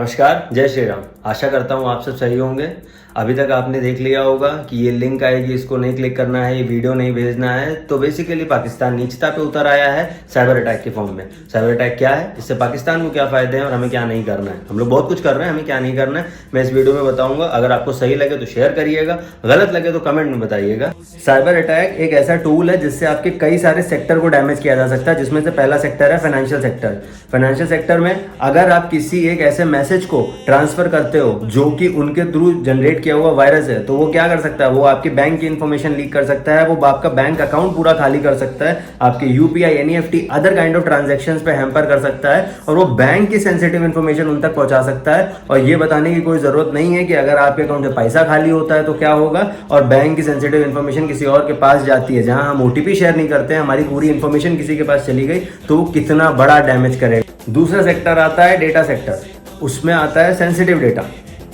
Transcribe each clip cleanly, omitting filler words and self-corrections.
नमस्कार, जय श्री राम। आशा करता हूँ आप सब सही होंगे। अभी तक आपने देख लिया होगा कि ये लिंक आएगी, इसको नहीं क्लिक करना है, ये वीडियो नहीं भेजना है। तो बेसिकली पाकिस्तान नीचता पे उतर आया है साइबर अटैक के फॉर्म में। साइबर अटैक क्या है, इससे पाकिस्तान को क्या फ़ायदे हैं और हमें क्या नहीं करना है। हम लोग बहुत कुछ कर रहे हैं, हमें क्या नहीं करना है मैं इस वीडियो में बताऊँगा। अगर आपको सही लगे तो शेयर करिएगा, गलत लगे तो कमेंट में बताइएगा। साइबर अटैक एक ऐसा टूल है जिससे आपके कई सारे सेक्टर को डैमेज किया जा सकता है, जिसमें से पहला सेक्टर है फाइनेंशियल सेक्टर। फाइनेंशियल सेक्टर में अगर आप किसी एक ऐसे मैसेज को ट्रांसफर करते हो जो कि उनके थ्रू जनरेट किया हुआ वायरस है, तो वो क्या कर सकता है, वो आपके बैंक की इंफॉर्मेशन लीक कर सकता है, वो आपका बैंक अकाउंट पूरा खाली कर सकता है, आपके UPI, NEFT, other kind of transactions पे हैम्पर कर सकता है और वो बैंक की सेंसिटिव इंफॉर्मेशन उन तक पहुंचा सकता है। और ये बताने की कोई जरूरत नहीं है कि अगर आपके अकाउंट में पैसा खाली होता है तो क्या होगा और बैंक की सेंसिटिव इंफॉर्मेशन किसी और के पास जाती है, जहां हम ओटीपी शेयर नहीं करते हैं, हमारी पूरी इंफॉर्मेशन किसी के पास चली गई तो वो कितना बड़ा डैमेज करेगा। दूसरा सेक्टर आता है डेटा सेक्टर। उसमें आता है सेंसिटिव डेटा।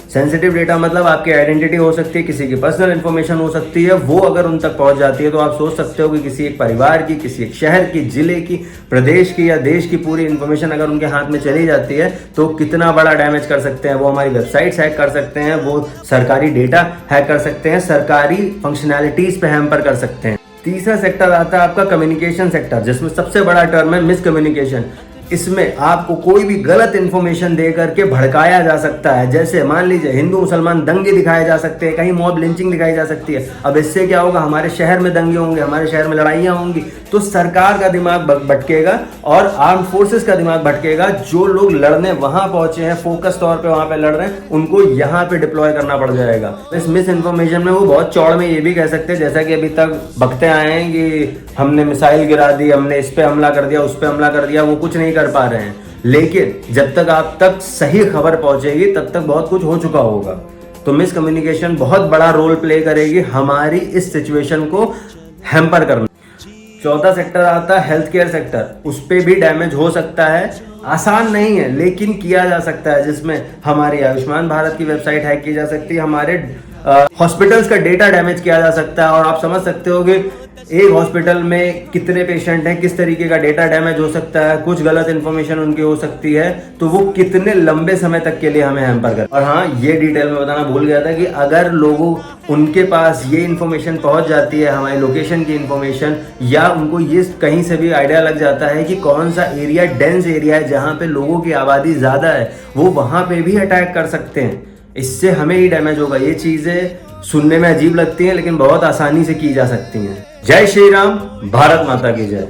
सेंसिटिव डेटा मतलब आपकी आइडेंटिटी हो सकती है, किसी की पर्सनल इंफॉर्मेशन हो सकती है, वो अगर उन तक पहुंच जाती है तो आप सोच सकते हो कि किसी एक परिवार की, किसी एक शहर की, जिले की, प्रदेश की या देश की पूरी इंफॉर्मेशन अगर उनके हाथ में चली जाती है तो कितना बड़ा डैमेज कर सकते हैं। वो हमारी वेबसाइट्स हैक कर सकते हैं, वो सरकारी डेटा हैक कर सकते हैं, सरकारी फंक्शनैलिटीज पे हैम्पर कर सकते हैं। तीसरा सेक्टर आता है आपका कम्युनिकेशन सेक्टर, जिसमें सबसे बड़ा टर्म है मिसकम्युनिकेशन। इसमें आपको कोई भी गलत इंफॉर्मेशन दे करके भड़काया जा सकता है। जैसे मान लीजिए हिंदू मुसलमान दंगे दिखाए जा सकते हैं, कहीं मॉब लिंचिंग दिखाई जा सकती है। अब इससे क्या होगा, हमारे शहर में दंगे होंगे, हमारे शहर में लड़ाइयाँ होंगी, तो सरकार का दिमाग भटकेगा और आर्म फोर्सेस का दिमाग भटकेगा। जो लोग लड़ने वहां पहुंचे हैं, फोकस तौर पे वहां पे लड़ रहे हैं, उनको यहाँ पे डिप्लॉय करना पड़ जाएगा। इस मिस इन्फॉर्मेशन में वो बहुत चौड़ में ये भी कह सकते हैं, जैसा कि अभी तक बकते आए हैं कि हमने मिसाइल गिरा दी, हमने इस पे हमला कर दिया, उस पे हमला कर दिया, वो कुछ नहीं कर पा रहे हैं। लेकिन जब तक आप तक सही खबर पहुंचेगी तब तक बहुत कुछ हो चुका होगा। तो मिसकम्युनिकेशन बहुत बड़ा रोल प्ले करेगी हमारी इस सिचुएशन को हैम्पर करने। चौथा सेक्टर आता है हेल्थ केयर सेक्टर। उस पे भी डैमेज हो सकता है, आसान नहीं है लेकिन किया जा सकता है, जिसमें हमारी आयुष्मान भारत की वेबसाइट हैक की जा सकती है, हमारे हॉस्पिटल्स का डेटा डैमेज किया जा सकता है। और आप समझ सकते हो कि एक हॉस्पिटल में कितने पेशेंट हैं, किस तरीके का डेटा डैमेज हो सकता है, कुछ गलत इंफॉर्मेशन उनकी हो सकती है, तो वो कितने लंबे समय तक के लिए हमें हैम्पर कर। और हाँ, ये डिटेल में बताना भूल गया था कि अगर लोगों उनके पास ये इन्फॉर्मेशन पहुंच जाती है, हमारी लोकेशन की इन्फॉर्मेशन, या उनको ये कहीं से भी आइडिया लग जाता है कि कौन सा एरिया डेंस एरिया है जहां पे लोगों की आबादी ज्यादा है, वो वहां पे भी अटैक कर सकते हैं। इससे हमें ही डैमेज होगा। ये चीजें सुनने में अजीब लगती हैं लेकिन बहुत आसानी से की जा सकती हैं। जय श्री राम, भारत माता की जय।